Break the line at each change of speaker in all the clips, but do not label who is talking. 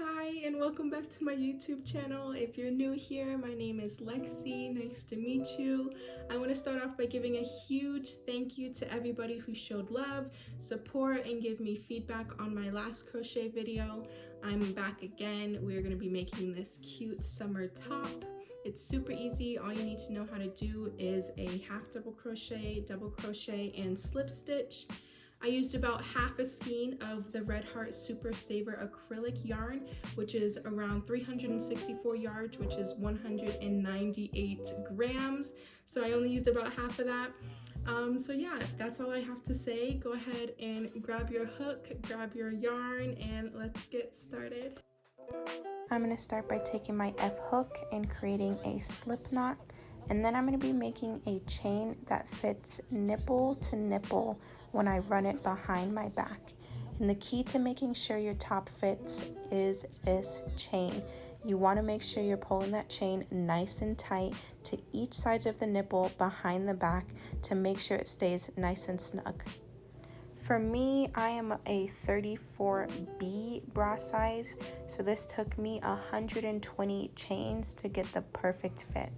Hi and welcome back to my YouTube channel. If you're new here, my name is Lexi. Nice to meet you. I want to start off by giving a huge thank you to everybody who showed love, support, and give me feedback on my last crochet video. I'm back again. We're going to be making this cute summer top. It's super easy. All you need to know how to do is a half double crochet, and slip stitch. I used about half a skein of the Red Heart Super Saver acrylic yarn, which is around 364 yards, which is 198 grams. So I only used about half of that. So yeah, that's all I have to say. Go ahead and grab your hook, grab your yarn, and let's get started. I'm going to start by taking my F hook and creating a slip knot, and then I'm going to be making a chain that fits nipple to nipple when I run it behind my back. And the key to making sure your top fits is this chain. You want to make sure you're pulling that chain nice and tight to each sides of the nipple behind the back to make sure it stays nice and snug. For me, I am a 34B bra size, so this took me 120 chains to get the perfect fit.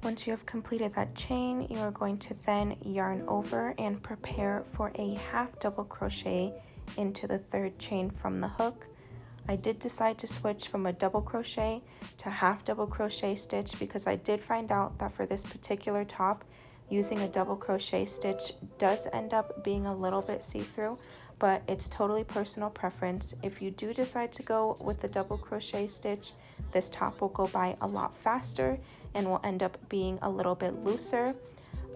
Once you have completed that chain, you are going to then yarn over and prepare for a half double crochet into the third chain from the hook. I did decide to switch from a double crochet to half double crochet stitch because I did find out that for this particular top, using a double crochet stitch does end up being a little bit see-through, but it's totally personal preference. If you do decide to go with the double crochet stitch, this top will go by a lot faster and will end up being a little bit looser,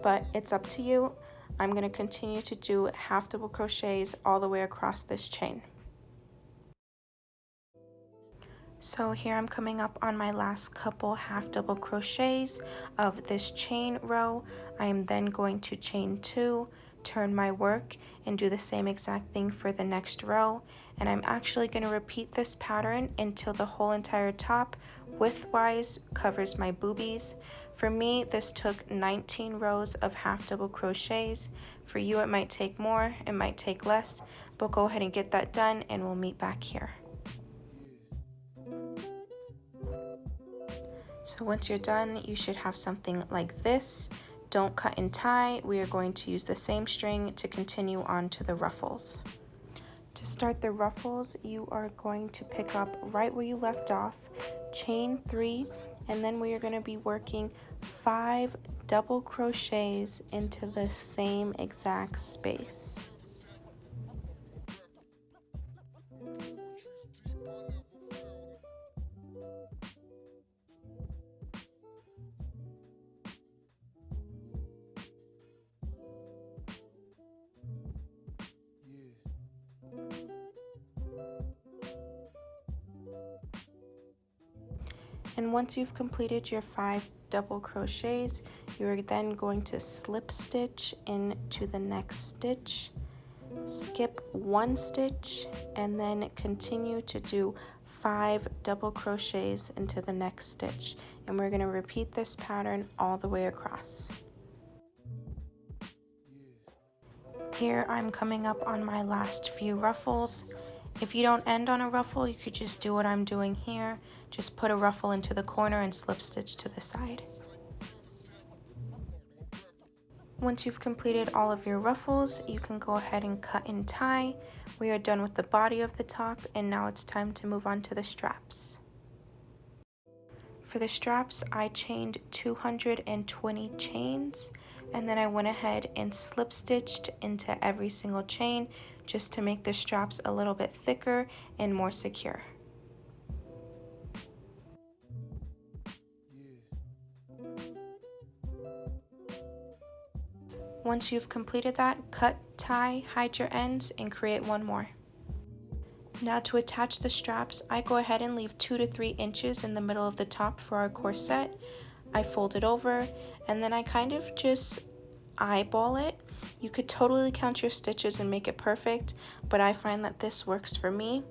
but it's up to you. I'm going to continue to do half double crochets all the way across this chain. So here I'm coming up on my last couple half double crochets of this chain row. I am then going to chain 2, turn my work, and do the same exact thing for the next row. And I'm actually going to repeat this pattern until the whole entire top widthwise covers my boobies. For me, this took 19 rows of half double crochets. For you, it might take more, it might take less, but go ahead and get that done and we'll meet back here. So once you're done, you should have something like this. Don't cut and tie. We are going to use the same string to continue on to the ruffles. To start the ruffles, you are going to pick up right where you left off, chain 3, and then we are going to be working 5 double crochets into the same exact space. And once you've completed your 5 double crochets, you're then going to slip stitch into the next stitch, skip 1 stitch, and then continue to do 5 double crochets into the next stitch. And we're going to repeat this pattern all the way across. Here I'm coming up on my last few ruffles. If you don't end on a ruffle, you could just do what I'm doing here. Just put a ruffle into the corner and slip stitch to the side. Once you've completed all of your ruffles, you can go ahead and cut and tie. We are done with the body of the top, and now it's time to move on to the straps. For the straps, I chained 220 chains, and then I went ahead and slip stitched into every single chain just to make the straps a little bit thicker and more secure. Once you've completed that, cut, tie, hide your ends, and create one more. Now to attach the straps, I go ahead and leave 2 to 3 inches in the middle of the top for our corset. I fold it over, and then I kind of just eyeball it. You could totally count your stitches and make it perfect, but I find that this works for me.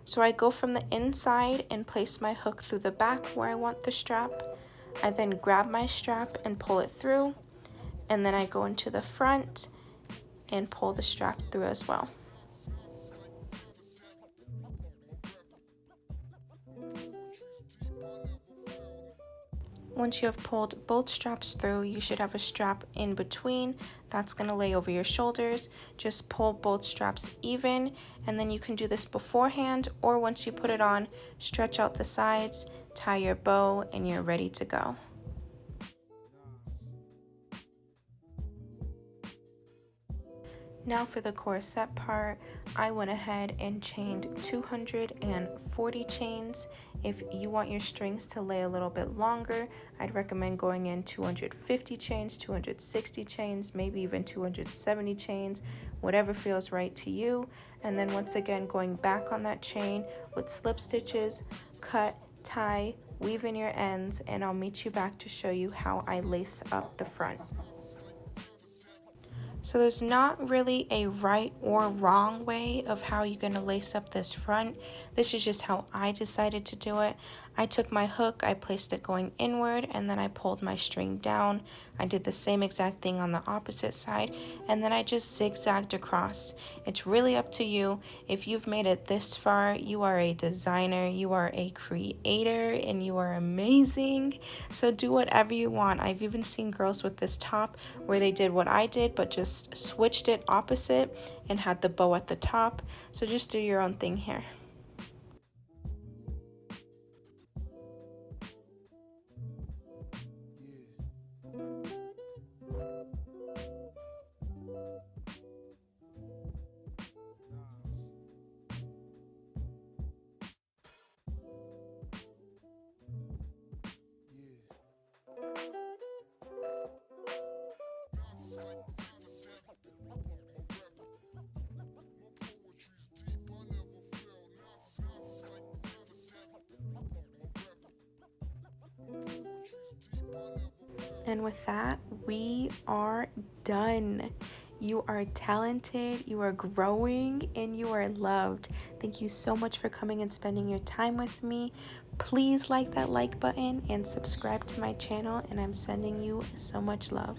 So I go from the inside and place my hook through the back where I want the strap. I then grab my strap and pull it through, and then I go into the front and pull the strap through as well. Once you have pulled both straps through, you should have a strap in between that's going to lay over your shoulders. Just pull both straps even, and then you can do this beforehand, or once you put it on, stretch out the sides, tie your bow, and you're ready to go. Now for the corset part, I went ahead and chained 240 chains. If you want your strings to lay a little bit longer, I'd recommend going in 250 chains, 260 chains, maybe even 270 chains, whatever feels right to you. And then once again, going back on that chain with slip stitches, cut, tie, weave in your ends, and I'll meet you back to show you how I lace up the front. So there's not really a right or wrong way of how you're going to lace up this front. This is just how I decided to do it. I took my hook, I placed it going inward, and then I pulled my string down. I did the same exact thing on the opposite side, and then I just zigzagged across. It's really up to you. If you've made it this far, you are a designer, you are a creator, and you are amazing. So do whatever you want. I've even seen girls with this top where they did what I did, but just switched it opposite and had the bow at the top. So just do your own thing here. And with that, we are done. You are talented, you are growing, and you are loved. Thank you so much for coming and spending your time with me. Please like that like button and subscribe to my channel, and I'm sending you so much love.